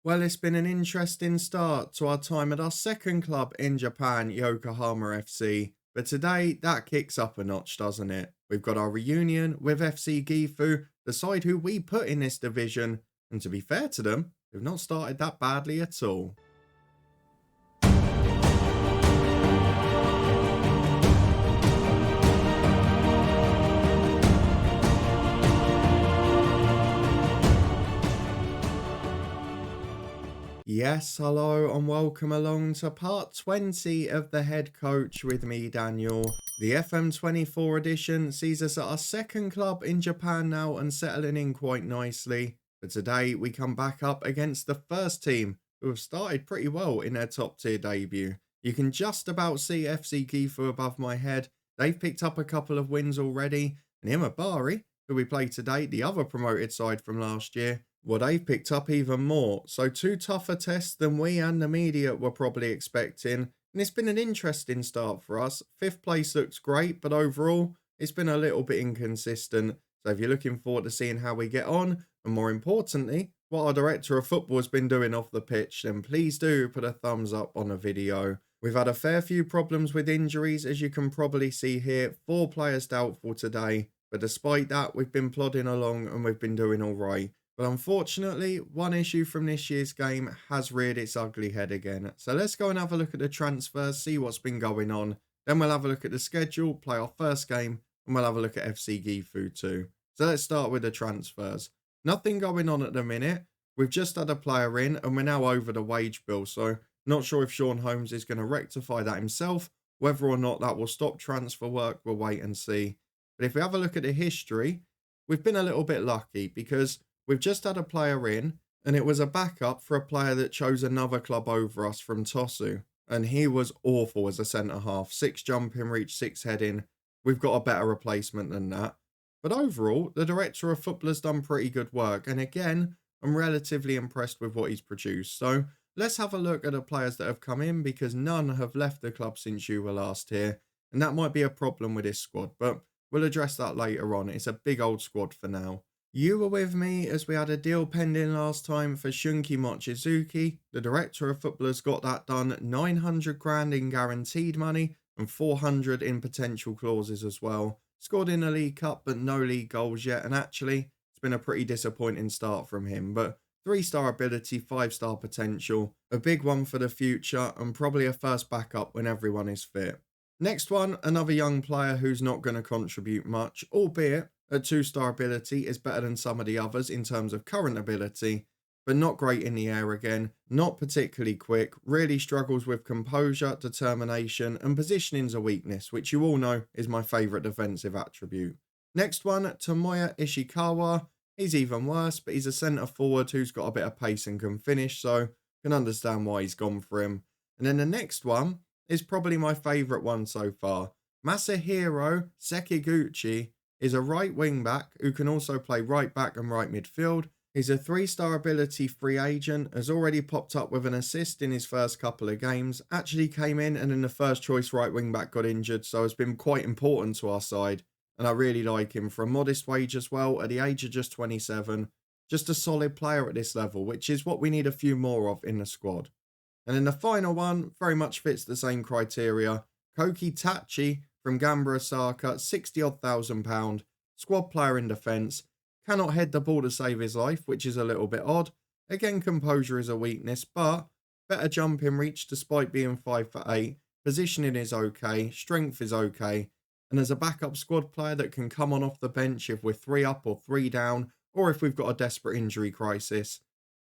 Well, it's been an interesting start to our time at our second club in Japan, Yokohama FC. But today, that kicks up a notch, doesn't it? We've got our reunion with FC Gifu, the side who we put in this division. And to be fair to them, they've not started that badly at all. Yes, hello and welcome along to part 20 of the head coach with me, Daniel. The FM24 edition sees us at our second club in Japan now and settling in quite nicely. But today we come back up against the first team who have started pretty well in their top tier debut. You can just about see FC Gifu above my head. They've picked up a couple of wins already. And Imabari, who we played today, the other promoted side from last year, well, they've picked up even more. So two tougher tests than we and the media were probably expecting. And it's been an interesting start for us. Fifth place looks great, but overall, it's been a little bit inconsistent. So if you're looking forward to seeing how we get on, and more importantly, what our director of football has been doing off the pitch, then please do put a thumbs up on the video. We've had a fair few problems with injuries, as you can probably see here. 4 players doubtful today. But despite that, we've been plodding along and we've been doing all right. But unfortunately, one issue from this year's game has reared its ugly head again. So let's go and have a look at the transfers, see what's been going on. Then we'll have a look at the schedule, play our first game, and we'll have a look at FC Gifu too. So let's start with the transfers. Nothing going on at the minute. We've just had a player in and we're now over the wage bill. So not sure if Sean Holmes is going to rectify that himself. Whether or not that will stop transfer work, we'll wait and see. But if we have a look at the history, we've been a little bit lucky because we've just had a player in, and it was a backup for a player that chose another club over us from Tosu. And he was awful as a centre-half. 6 jumping reach, 6 heading. We've got a better replacement than that. But overall, the director of football has done pretty good work. And again, I'm relatively impressed with what he's produced. So let's have a look at the players that have come in, because none have left the club since you were last here. And that might be a problem with this squad, but we'll address that later on. It's a big old squad for now. You were with me as we had a deal pending last time for Shunki Mochizuki. The director of football has got that done. 900 grand in guaranteed money and 400 in potential clauses as well. Scored in the League Cup, but no league goals yet. And actually, it's been a pretty disappointing start from him. But 3-star ability, 5-star potential. A big one for the future and probably a first backup when everyone is fit. Next one, another young player who's not going to contribute much, albeit a 2-star ability is better than some of the others in terms of current ability, but not great in the air again, not particularly quick, really struggles with composure, determination, and positioning's a weakness, which you all know is my favourite defensive attribute. Next one, Tomoya Ishikawa. He's even worse, but he's a centre forward who's got a bit of pace and can finish, so can understand why he's gone for him. And then the next one is probably my favourite one so far. Masahiro Sekiguchi is a right wing back who can also play right back and right midfield. He's a 3-star ability free agent, has already popped up with an assist in his first couple of games, actually came in and then the first choice right wing back got injured, so has been quite important to our side. And I really like him for a modest wage as well, at the age of just 27. Just a solid player at this level, which is what we need a few more of in the squad. And then the final one very much fits the same criteria. Koki Tachi from Gamba Osaka, 60-odd thousand pound, squad player in defence, cannot head the ball to save his life, which is a little bit odd. Again, composure is a weakness, but better jump in reach despite being 5'8". Positioning is okay, strength is okay, and as a backup squad player that can come on off the bench if we're 3 up or 3 down, or if we've got a desperate injury crisis,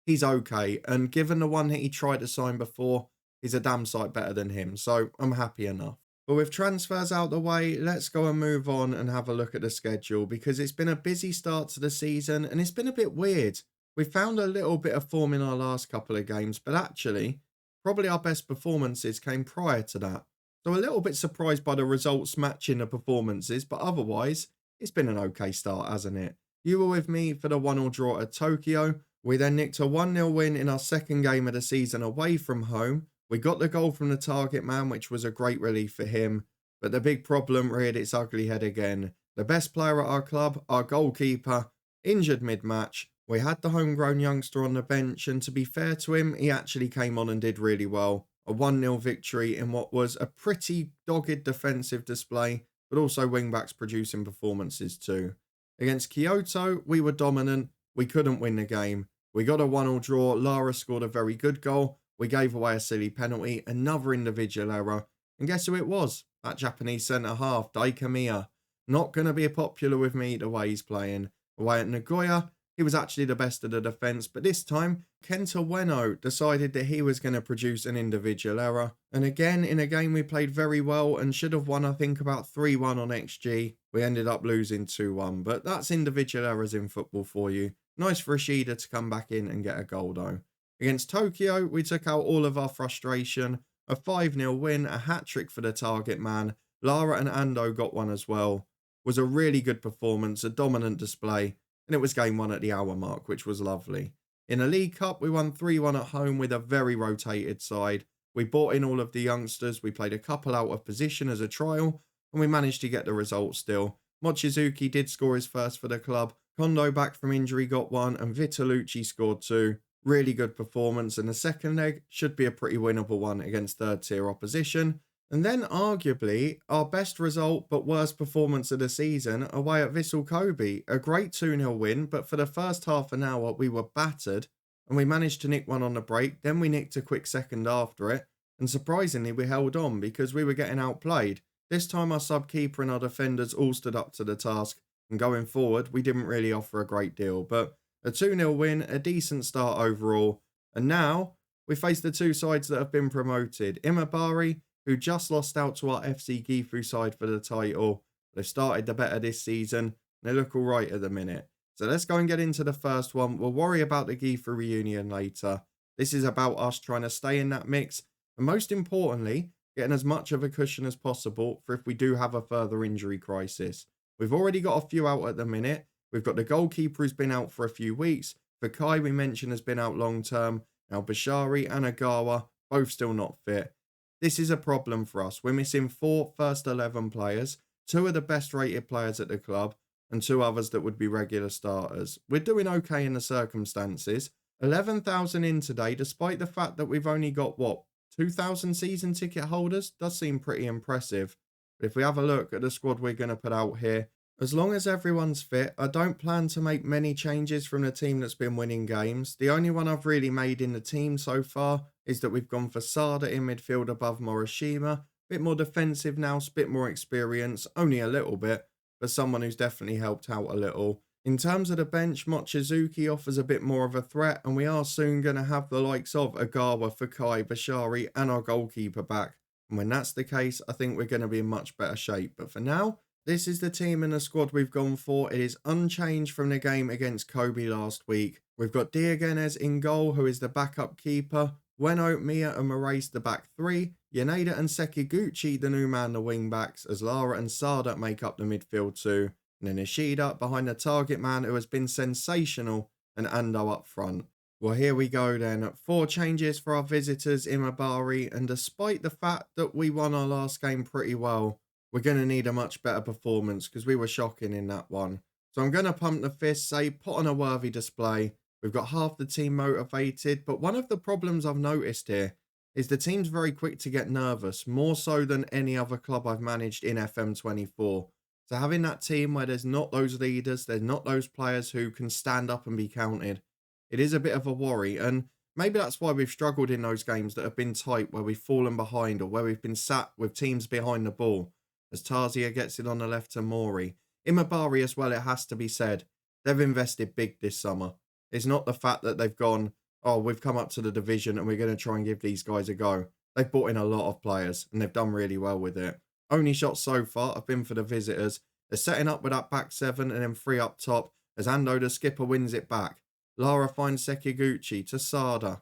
he's okay. And given the one that he tried to sign before, he's a damn sight better than him, so I'm happy enough. But with transfers out the way, let's go and move on and have a look at the schedule, because it's been a busy start to the season and it's been a bit weird. We found a little bit of form in our last couple of games, but actually, probably our best performances came prior to that. So a little bit surprised by the results matching the performances, but otherwise, it's been an okay start, hasn't it? You were with me for the 1-1 draw at Tokyo. We then nicked a 1-0 win in our second game of the season away from home. We got the goal from the target man, which was a great relief for him. But the big problem reared its ugly head again. The best player at our club, our goalkeeper, injured mid-match, We had the homegrown youngster on the bench, and to be fair to him, he actually came on and did really well. A 1-0 victory in what was a pretty dogged defensive display, but also wingbacks producing performances too. Against Kyoto, we were dominant. We couldn't win the game. We got a 1-1 draw. Lara scored a very good goal. We gave away a silly penalty, another individual error. And guess who it was? That Japanese centre-half, Daikamiya. Not going to be popular with me the way he's playing. Away at Nagoya, he was actually the best of the defence, but this time, Kenta Ueno decided that he was going to produce an individual error. And again, in a game we played very well and should have won, I think, about 3-1 on XG. We ended up losing 2-1, but that's individual errors in football for you. Nice for Ishida to come back in and get a goal though. Against Tokyo, we took out all of our frustration. A 5-0 win, a hat-trick for the target man. Lara and Ando got one as well. Was a really good performance, a dominant display. And it was game 1 at the hour mark, which was lovely. In a League Cup, we won 3-1 at home with a very rotated side. We brought in all of the youngsters, we played a couple out of position as a trial, and we managed to get the result still. Mochizuki did score his first for the club, Kondo back from injury got one, and Vitalucci scored 2. Really good performance, and the second leg should be a pretty winnable one against third-tier opposition. And then, arguably, our best result but worst performance of the season away at Vissel Kobe. A great 2-0 win, but for the first half an hour we were battered and we managed to nick one on the break. Then we nicked a quick second after it, and surprisingly we held on because we were getting outplayed. This time our sub-keeper and our defenders all stood up to the task, and going forward we didn't really offer a great deal. But a 2-0 win, a decent start overall, and now we face the two sides that have been promoted. Imabari, who just lost out to our FC Gifu side for the title. They've started the better this season, and they look alright at the minute. So let's go and get into the first one. We'll worry about the Gifu reunion later. This is about us trying to stay in that mix, and most importantly, getting as much of a cushion as possible for if we do have a further injury crisis. We've already got a few out at the minute. We've got the goalkeeper who's been out for a few weeks. Fakai, we mentioned, has been out long term. Now Bashari and Agawa, both still not fit. This is a problem for us. We're missing 4 first 11 players, 2 of the best rated players at the club, and 2 others that would be regular starters. We're doing okay in the circumstances. 11,000 in today, despite the fact that we've only got, 2,000 season ticket holders? Does seem pretty impressive. But if we have a look at the squad we're going to put out here, as long as everyone's fit, I don't plan to make many changes from the team that's been winning games. The only one I've really made in the team so far is that we've gone for Sada in midfield above Morishima. Bit more defensive now, bit more experience, only a little bit, but someone who's definitely helped out a little. In terms of the bench, Mochizuki offers a bit more of a threat, and we are soon going to have the likes of Agawa, Fakai, Bashari and our goalkeeper back. And when that's the case, I think we're going to be in much better shape. But for now, this is the team and the squad we've gone for. It is unchanged from the game against Kobe last week. We've got Diogenes in goal, who is the backup keeper. Ueno, Miya and Moraes the back 3. Yaneda and Sekiguchi the new man the wing backs, as Lara and Sada make up the midfield 2. And then Ishida behind the target man, who has been sensational, and Ando up front. Well, here we go then. 4 changes for our visitors, Imabari, and despite the fact that we won our last game pretty well, we're going to need a much better performance because we were shocking in that one. So I'm going to pump the fist, say put on a worthy display. We've got half the team motivated, but one of the problems I've noticed here is the team's very quick to get nervous, more so than any other club I've managed in FM24. So having that team where there's not those leaders, there's not those players who can stand up and be counted, it is a bit of a worry. And maybe that's why we've struggled in those games that have been tight, where we've fallen behind or where we've been sat with teams behind the ball. As Tarzia gets it on the left to Mori. Imabari as well, it has to be said. They've invested big this summer. It's not the fact that they've gone, oh, we've come up to the division and we're going to try and give these guys a go. They've brought in a lot of players and they've done really well with it. Only shots so far have been for the visitors. They're setting up with that back 7 and then 3 up top as Ando the skipper wins it back. Lara finds Sekiguchi to Sada.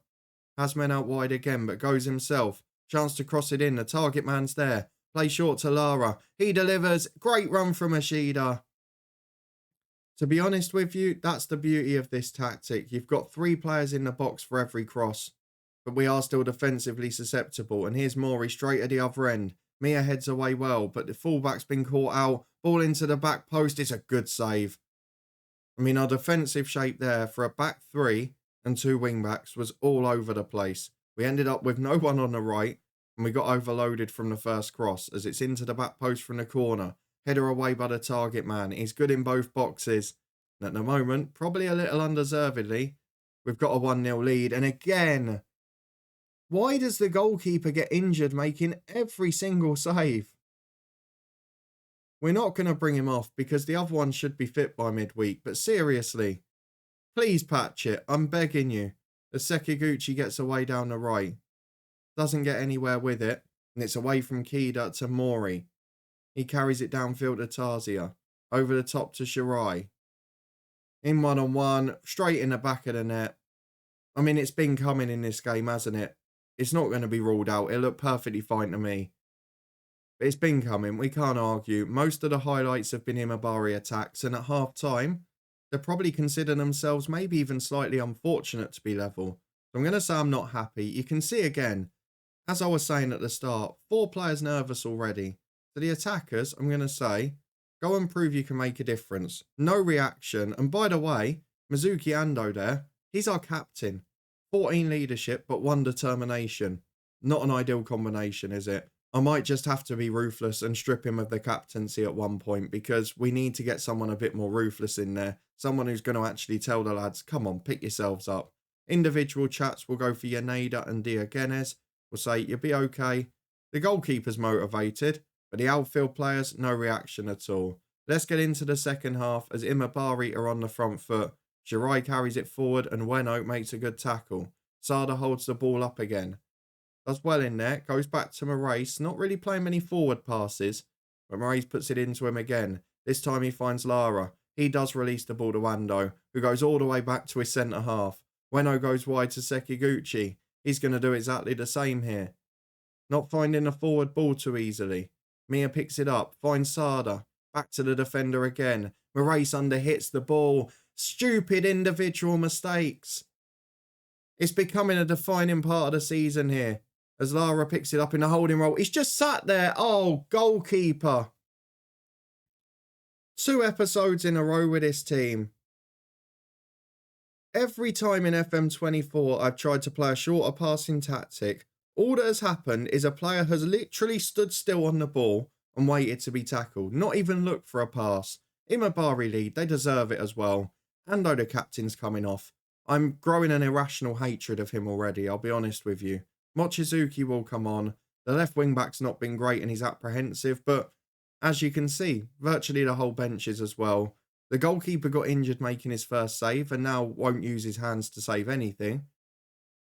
Has men out wide again but goes himself. Chance to cross it in. The target man's there. Play short to Lara. He delivers. Great run from Ishida. To be honest with you, that's the beauty of this tactic. You've got 3 players in the box for every cross. But we are still defensively susceptible. And here's Mori straight at the other end. Mia heads away well, but the fullback's been caught out. Ball into the back post. It's a good save. I mean, our defensive shape there for a back three and two wing backs was all over the place. We ended up with no one on the right, and we got overloaded from the first cross as it's into the back post from the corner. Header away by the target man. He's good in both boxes. And at the moment, probably a little undeservedly, we've got a 1-0 lead. And again, why does the goalkeeper get injured making every single save? We're not going to bring him off because the other one should be fit by midweek. But seriously, please patch it. I'm begging you. As Sekiguchi gets away down the right. Doesn't get anywhere with it. And it's away from Kida to Mori. He carries it downfield to Tarzia. Over the top to Shirai. In one-on-one. Straight in the back of the net. I mean, it's been coming in this game, hasn't it? It's not going to be ruled out. It looked perfectly fine to me. But it's been coming. We can't argue. Most of the highlights have been Imabari attacks. And at half-time, they're probably consider themselves maybe even slightly unfortunate to be level. So I'm going to say I'm not happy. You can see again, as I was saying at the start, 4 players nervous already. So the attackers, I'm going to say, go and prove you can make a difference. No reaction. And by the way, Mizuki Ando there, he's our captain. 14 leadership, but 1 determination. Not an ideal combination, is it? I might just have to be ruthless and strip him of the captaincy at one point because we need to get someone a bit more ruthless in there. Someone who's going to actually tell the lads, come on, pick yourselves up. Individual chats will go for Yaneda and Diogenes. We'll say, you'll be okay. The goalkeeper's motivated, but the outfield players, no reaction at all. Let's get into the second half as Imabari are on the front foot. Shirai carries it forward and Ueno makes a good tackle. Sada holds the ball up again. Does well in there, goes back to Moraes, not really playing many forward passes, but Moraes puts it into him again. This time he finds Lara. He does release the ball to Wando, who goes all the way back to his centre half. Ueno goes wide to Sekiguchi. He's going to do exactly the same here. Not finding a forward ball too easily. Mia picks it up, finds Sada. Back to the defender again. Moraes underhits the ball. Stupid individual mistakes. It's becoming a defining part of the season here. As Lara picks it up in a holding role. He's just sat there. Oh, goalkeeper. 2 episodes in a row with this team. Every time in FM24 I've tried to play a shorter passing tactic, all that has happened is a player has literally stood still on the ball and waited to be tackled. Not even looked for a pass. Imabari lead, they deserve it as well. Ando the captain's coming off. I'm growing an irrational hatred of him already, I'll be honest with you. Mochizuki will come on. The left wing back's not been great and he's apprehensive, but as you can see, virtually the whole bench is as well. The goalkeeper got injured making his first save and now won't use his hands to save anything.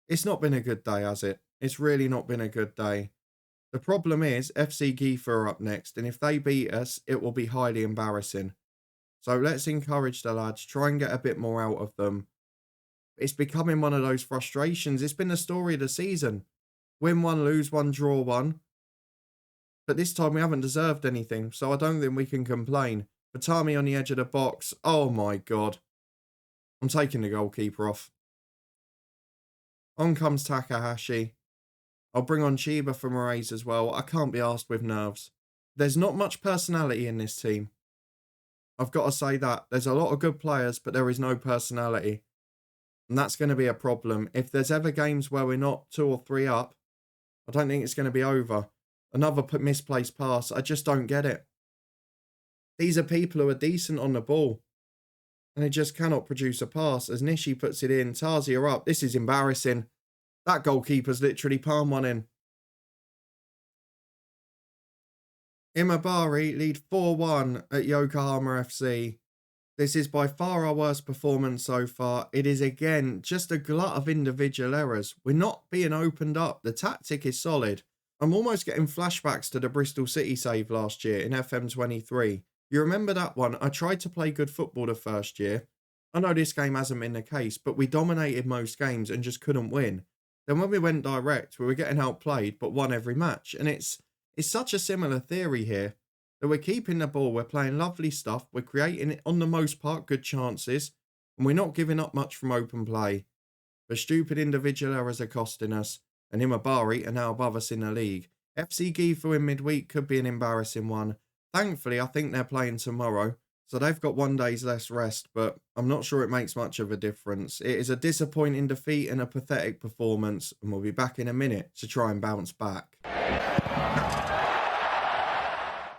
It's not been a good day, has it? It's really not been a good day. The problem is FC Gifu are up next, and if they beat us, it will be highly embarrassing. So let's encourage the lads, try and get a bit more out of them. It's becoming one of those frustrations. It's been the story of the season. Win 1, lose 1, draw 1. But this time we haven't deserved anything, so I don't think we can complain. Batami on the edge of the box. Oh my God. I'm taking the goalkeeper off. On comes Takahashi. I'll bring on Chiba for Moraes as well. I can't be arsed with nerves. There's not much personality in this team. I've got to say that. There's a lot of good players, but there is no personality. And that's going to be a problem. If there's ever games where we're not 2 or 3 up, I don't think it's going to be over. Another misplaced pass. I just don't get it. These are people who are decent on the ball. And they just cannot produce a pass. As Nishi puts it in, Tarzia up. This is embarrassing. That goalkeeper's literally palm one in. Imabari lead 4-1 at Yokohama FC. This is by far our worst performance so far. It is again just a glut of individual errors. We're not being opened up. The tactic is solid. I'm almost getting flashbacks to the Bristol City save last year in FM23. You remember that one? I tried to play good football the first year. I know this game hasn't been the case, but we dominated most games and just couldn't win. Then when we went direct, we were getting outplayed, but won every match. And it's such a similar theory here. That we're keeping the ball, we're playing lovely stuff, we're creating, on the most part, good chances, and we're not giving up much from open play. The stupid individual errors are costing us, and Imabari are now above us in the league. FC Gifu in midweek could be an embarrassing one. Thankfully, I think they're playing tomorrow, So they've got 1 day's less rest, but I'm not sure it makes much of a difference. It is a disappointing defeat and a pathetic performance, and we'll be back in a minute to try and bounce back.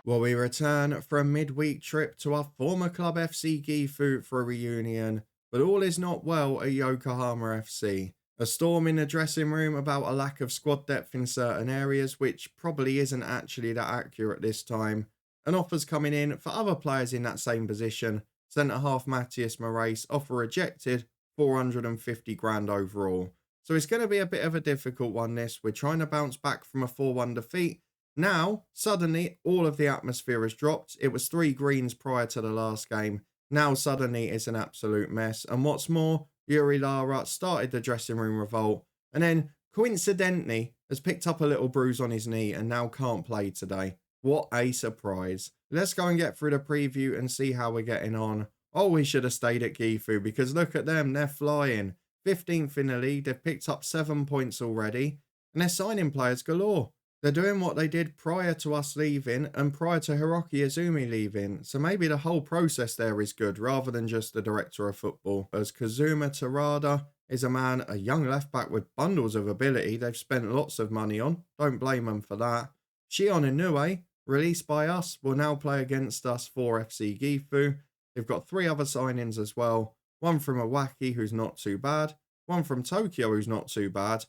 Well, we return for a midweek trip to our former club FC Gifu for a reunion, but all is not well at Yokohama FC. A storm in the dressing room about a lack of squad depth in certain areas, which probably isn't actually that accurate this time, and offers coming in for other players in that same position. Centre-half Matthias Moraes, offer rejected, 450 grand overall. So it's going to be a bit of a difficult one this. We're trying to bounce back from a 4-1 defeat. Now, suddenly, all of the atmosphere has dropped. It was 3 greens prior to the last game. Now, suddenly, it's an absolute mess. And what's more, Yuri Lara started the dressing room revolt and then, coincidentally, has picked up a little bruise on his knee and now can't play today. What a surprise. Let's go and get through the preview and see how we're getting on. Oh, we should have stayed at Gifu because look at them. They're flying. 15th in the league. They've picked up 7 points already. And they're signing players galore. They're doing what they did prior to us leaving and prior to Hiroki Izumi leaving. So maybe the whole process there is good rather than just the director of football. As Kazuma Terada is a young left-back with bundles of ability they've spent lots of money on. Don't blame them for that. Shion Inoue, released by us, will now play against us for FC Gifu. They've got 3 other signings as well. One from Iwaki, who's not too bad. One from Tokyo, who's not too bad.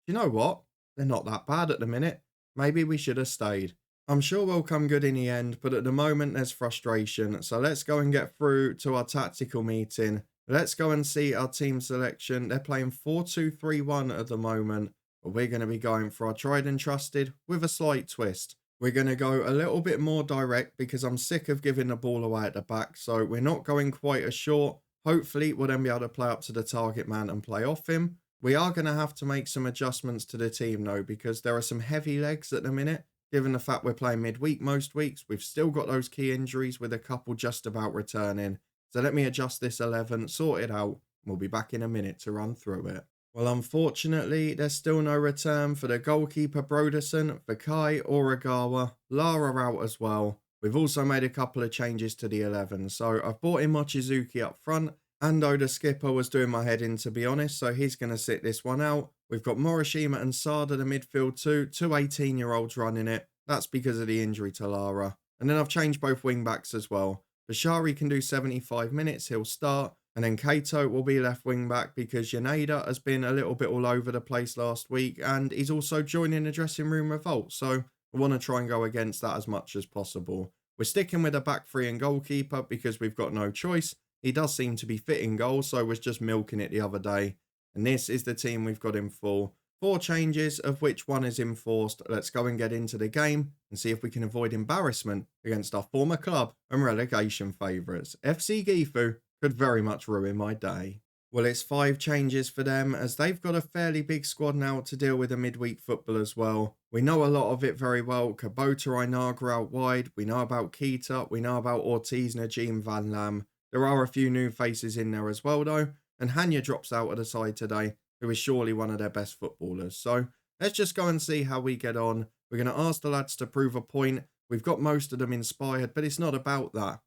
You know what? They're not that bad at the minute. Maybe we should have stayed. I'm sure we'll come good in the end, but at the moment there's frustration. So let's go and get through to our tactical meeting. Let's go and see our team selection. They're playing 4-2-3-1 at the moment, but we're going to be going for our tried and trusted with a slight twist. We're going to go a little bit more direct because I'm sick of giving the ball away at the back. So we're not going quite as short. Hopefully we'll then be able to play up to the target man and play off him. We are going to have to make some adjustments to the team though, because there are some heavy legs at the minute. Given the fact we're playing midweek most weeks, we've still got those key injuries with a couple just about returning. So let me adjust this 11, sort it out. We'll be back in a minute to run through it. Well, unfortunately, there's still no return for the goalkeeper Broderson, Fakai, Oragawa, Lara out as well. We've also made a couple of changes to the 11. So I've brought in Mochizuki up front. Ando, the skipper, was doing my head in, to be honest, so he's going to sit this one out. We've got Morishima and Sada, the midfield two 18-year-olds running it. That's because of the injury to Lara. And then I've changed both wing-backs as well. Bashari can do 75 minutes, he'll start. And then Kato will be left wing-back because Yaneda has been a little bit all over the place last week. And he's also joining the dressing room revolt, so I want to try and go against that as much as possible. We're sticking with a back 3 and goalkeeper because we've got no choice. He does seem to be fit in goal, so I was just milking it the other day. And this is the team we've got in full. 4 changes, of which 1 is enforced. Let's go and get into the game and see if we can avoid embarrassment against our former club and relegation favourites. FC Gifu could very much ruin my day. Well, it's 5 changes for them as they've got a fairly big squad now to deal with a midweek football as well. We know a lot of it very well. Kubota Inagra out wide. We know about Kita. We know about Ortiz, Najim, Van Lam. There are a few new faces in there as well though, and Hanya drops out of the side today, who is surely one of their best footballers. So let's just go and see how we get on. We're going to ask the lads to prove a point. We've got most of them inspired, but it's not about that.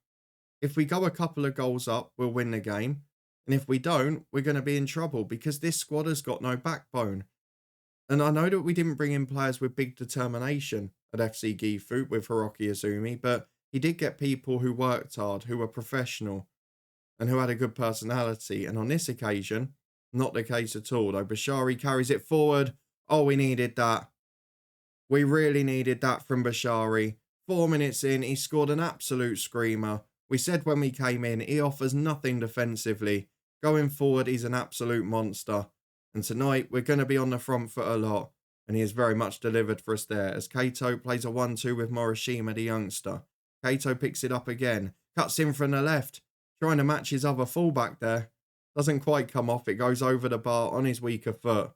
If we go a couple of goals up, we'll win the game. And if we don't, we're going to be in trouble because this squad has got no backbone. And I know that we didn't bring in players with big determination at FC Gifu with Hiroki Izumi, but he did get people who worked hard, who were professional, and who had a good personality. And on this occasion, not the case at all. Though Bashari carries it forward. Oh, we needed that. We really needed that from Bashari. 4 minutes in, he scored an absolute screamer. We said when we came in, he offers nothing defensively. Going forward, he's an absolute monster. And tonight, we're going to be on the front foot a lot. And he has very much delivered for us there, as Kato plays a 1-2 with Morishima, the youngster. Kato picks it up again. Cuts in from the left. Trying to match his other fullback there. Doesn't quite come off. It goes over the bar on his weaker foot.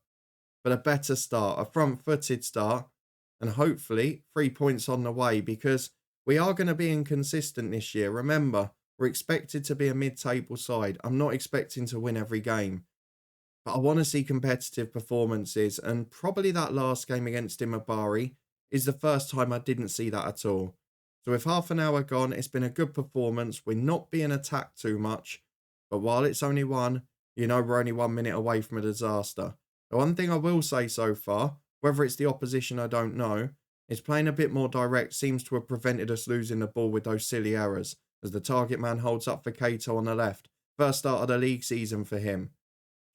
But a better start. A front-footed start. And hopefully 3 points on the way, because we are going to be inconsistent this year. Remember, we're expected to be a mid-table side. I'm not expecting to win every game. But I want to see competitive performances. And probably that last game against Imabari is the first time I didn't see that at all. So with half an hour gone, it's been a good performance. We're not being attacked too much. But while it's only one, we're only 1 minute away from a disaster. The one thing I will say so far, whether it's the opposition I don't know, is playing a bit more direct seems to have prevented us losing the ball with those silly errors, as the target man holds up for Kato on the left. First start of the league season for him.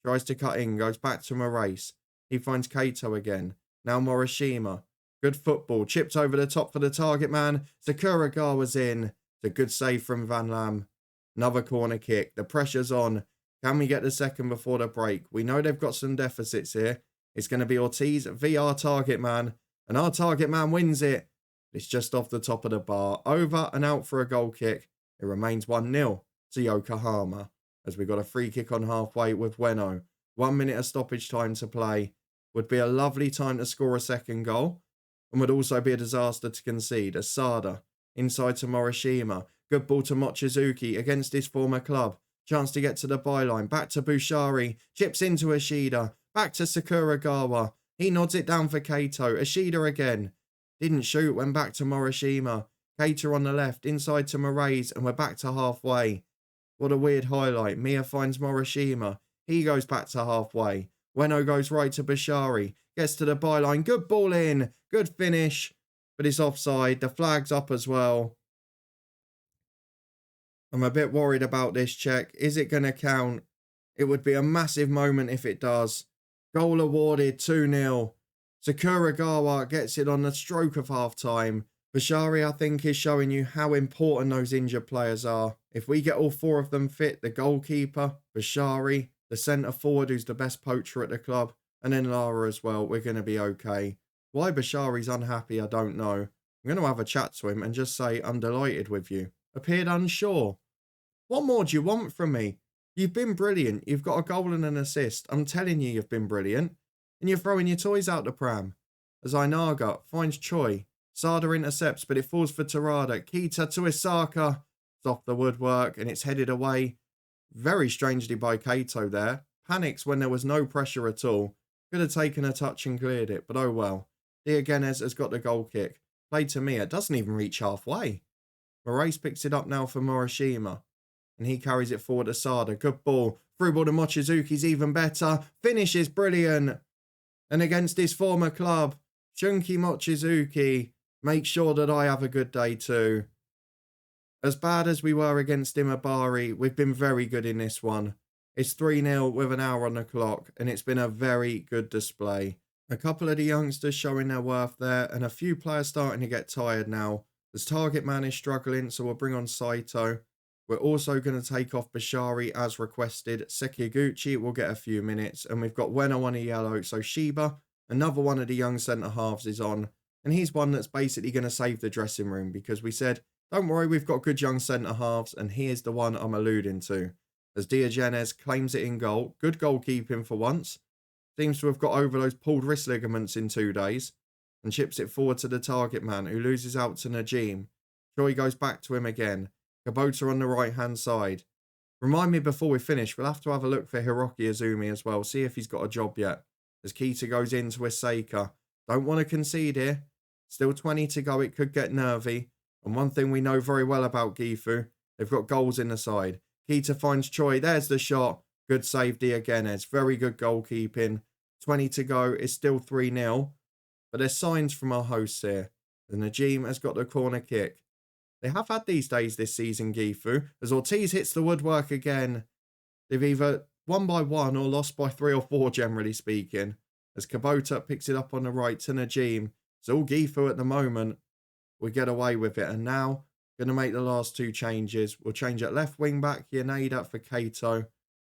Tries to cut in, goes back to Moraes. He finds Kato again. Now Morishima. Good football. Chipped over the top for the target man. Sakuragawa's in. It's a good save from Van Lam. Another corner kick. The pressure's on. Can we get the second before the break? We know they've got some deficits here. It's going to be Ortiz v our target man. And our target man wins it. It's just off the top of the bar. Over and out for a goal kick. It remains 1-0 to Yokohama. As we got a free kick on halfway with Ueno. 1 minute of stoppage time to play. Would be a lovely time to score a second goal. And would also be a disaster to concede. Asada. Inside to Morishima. Good ball to Mochizuki against his former club. Chance to get to the byline. Back to Bushari. Chips into Ishida. Back to Sakuragawa. He nods it down for Kato. Ishida again. Didn't shoot. Went back to Morishima. Kato on the left. Inside to Moraes. And we're back to halfway. What a weird highlight. Mia finds Morishima. He goes back to halfway. Ueno goes right to Bushari. Gets to the byline. Good ball in. Good finish. But it's offside. The flag's up as well. I'm a bit worried about this check. Is it going to count? It would be a massive moment if it does. Goal awarded, 2-0. Sakuragawa gets it on the stroke of half-time. Bushari, I think, is showing you how important those injured players are. If we get all four of them fit, the goalkeeper, Bushari, the centre-forward who's the best poacher at the club, and then Lara as well, we're going to be okay. Why Bushari's unhappy, I don't know. I'm going to have a chat to him and just say, I'm delighted with you. Appeared unsure. What more do you want from me? You've been brilliant. You've got a goal and an assist. I'm telling you, you've been brilliant. And you're throwing your toys out the pram. As Ainaga finds Choi. Sada intercepts, but it falls for Terada. Kita to Isaka. It's off the woodwork and it's headed away. Very strangely by Kato there. Panics when there was no pressure at all. Could have taken a touch and cleared it, but oh well. Diogenes has got the goal kick. Played to Mia. Doesn't even reach halfway. Moraes picks it up now for Morishima. And he carries it forward to Sada. Good ball. Through ball to Mochizuki's even better. Finish is brilliant. And against his former club, Shunki Mochizuki makes sure that I have a good day too. As bad as we were against Imabari, we've been very good in this one. It's 3-0 with an hour on the clock, and it's been a very good display. A couple of the youngsters showing their worth there, and a few players starting to get tired now. As target man is struggling, so we'll bring on Saito. We're also going to take off Bushari as requested. Sekiguchi will get a few minutes. And we've got Ueno on a yellow. So Shiba, another one of the young centre-halves, is on. And he's one that's basically going to save the dressing room. Because we said, don't worry, we've got good young centre-halves. And he is the one I'm alluding to. As Diogenes claims it in goal. Good goalkeeping for once. Seems to have got over those pulled wrist ligaments in 2 days. And chips it forward to the target man, who loses out to Najim. Choi goes back to him again. Kubota on the right-hand side. Remind me before we finish, we'll have to have a look for Hiroki Izumi as well, see if he's got a job yet. As Kita goes into Isaka. Don't want to concede here. Still 20 to go, it could get nervy. And one thing we know very well about Gifu, they've got goals in the side. Kita finds Choi, there's the shot. Good save Diogenes, very good goalkeeping. 20 to go, it's still 3-0. But there's signs from our hosts here. The Najim has got the corner kick. They have had these days this season, Gifu, as Ortiz hits the woodwork again. They've either won by 1 or lost by 3 or 4, generally speaking. As Kubota picks it up on the right to Najim. It's all Gifu at the moment. We get away with it. And now, going to make the last 2 changes. We'll change at left wing back Yaneda for Kato. And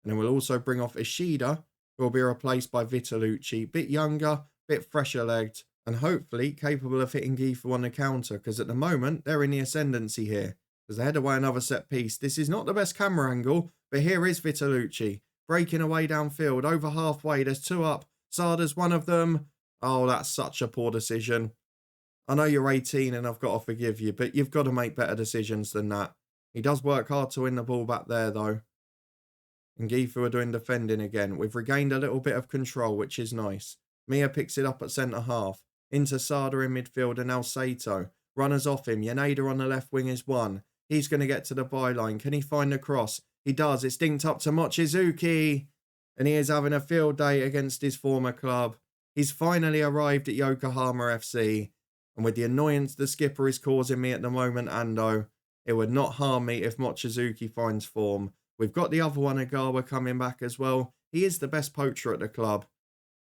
then we'll also bring off Ishida, who will be replaced by Vitalucci. Bit younger, bit fresher legged. And hopefully capable of hitting Gifu on the counter, because at the moment they're in the ascendancy here. As they head away another set piece. This is not the best camera angle, but here is Vitalucci. Breaking away downfield, over halfway, there's 2 up. Sada's one of them. Oh, that's such a poor decision. I know you're 18 and I've got to forgive you, but you've got to make better decisions than that. He does work hard to win the ball back there though. And Gifu are doing defending again. We've regained a little bit of control, which is nice. Mia picks it up at centre half. Into Sada in midfield and now Saito. Runners off him. Yaneda on the left wing is one. He's going to get to the byline. Can he find the cross? He does. It's dinked up to Mochizuki. And he is having a field day against his former club. He's finally arrived at Yokohama FC. And with the annoyance the skipper is causing me at the moment, Ando, it would not harm me if Mochizuki finds form. We've got the other one, Agawa, coming back as well. He is the best poacher at the club.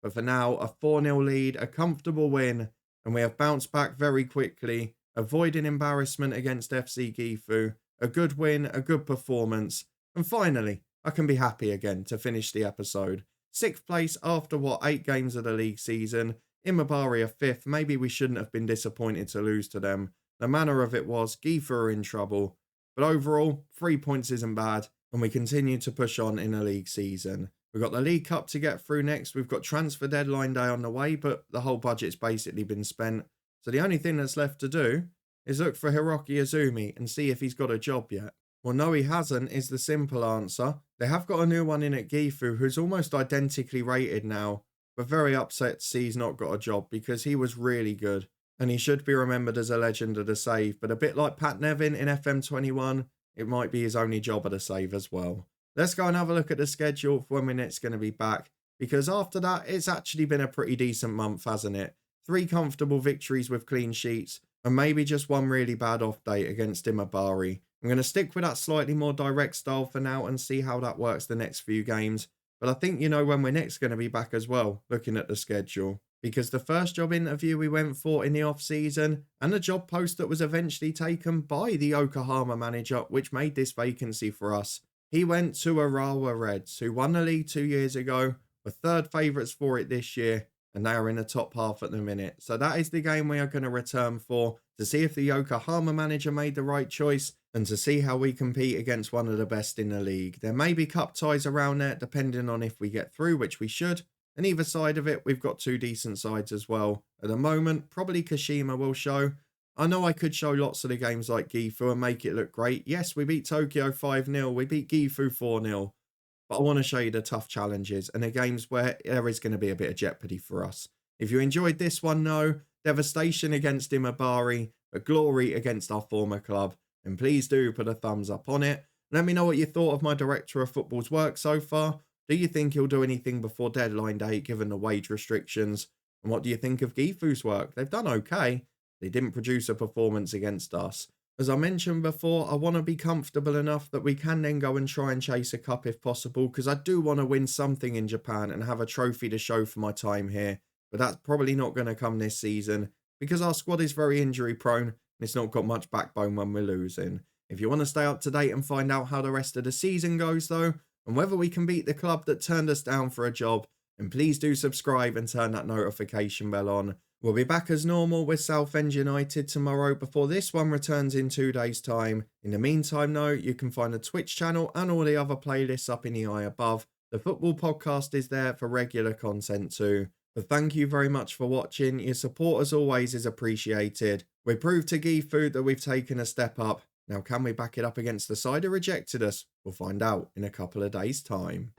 But for now, a 4-0 lead, a comfortable win. And we have bounced back very quickly, avoiding embarrassment against FC Gifu. A good win, a good performance. And finally, I can be happy again to finish the episode. 6th place after, 8 games of the league season. Imabari are 5th. Maybe we shouldn't have been disappointed to lose to them. The manner of it was, Gifu are in trouble. But overall, 3 points isn't bad. And we continue to push on in the league season. We've got the League Cup to get through next. We've got transfer deadline day on the way, but the whole budget's basically been spent. So the only thing that's left to do is look for Hiroki Izumi and see if he's got a job yet. Well, no, he hasn't, is the simple answer. They have got a new one in at Gifu who's almost identically rated now. But very upset to see he's not got a job because he was really good. And he should be remembered as a legend of the save. But a bit like Pat Nevin in FM24, it might be his only job at a save as well. Let's go and have a look at the schedule for when we're next going to be back. Because after that, it's actually been a pretty decent month, hasn't it? 3 comfortable victories with clean sheets. And maybe just one really bad off day against Imabari. I'm going to stick with that slightly more direct style for now and see how that works the next few games. But I think you know when we're next going to be back as well, looking at the schedule. Because the first job interview we went for in the off-season, and the job post that was eventually taken by the Yokohama manager, which made this vacancy for us, he went to Urawa Reds, who won the league 2 years ago, were 3rd favourites for it this year, and they are in the top half at the minute. So that is the game we are going to return for, to see if the Yokohama manager made the right choice, and to see how we compete against one of the best in the league. There may be cup ties around there, depending on if we get through, which we should. And either side of it, we've got 2 decent sides as well. At the moment, probably Kashima will show. I know I could show lots of the games like Gifu and make it look great. Yes, we beat Tokyo 5-0. We beat Gifu 4-0. But I want to show you the tough challenges and the games where there is going to be a bit of jeopardy for us. If you enjoyed this one, no. Devastation against Imabari, but glory against our former club. And please do put a thumbs up on it. Let me know what you thought of my director of football's work so far. Do you think he'll do anything before deadline day given the wage restrictions? And what do you think of Gifu's work? They've done okay. They didn't produce a performance against us. As I mentioned before, I want to be comfortable enough that we can then go and try and chase a cup if possible, because I do want to win something in Japan and have a trophy to show for my time here. But that's probably not going to come this season because our squad is very injury prone and it's not got much backbone when we're losing. If you want to stay up to date and find out how the rest of the season goes though, and whether we can beat the club that turned us down for a job, then please do subscribe and turn that notification bell on. We'll be back as normal with Southend United tomorrow before this one returns in 2 days' time. In the meantime though, you can find the Twitch channel and all the other playlists up in the eye above. The football podcast is there for regular content too. But thank you very much for watching. Your support as always is appreciated. We proved to Gifu that we've taken a step up. Now can we back it up against the side who rejected us? We'll find out in a couple of days' time.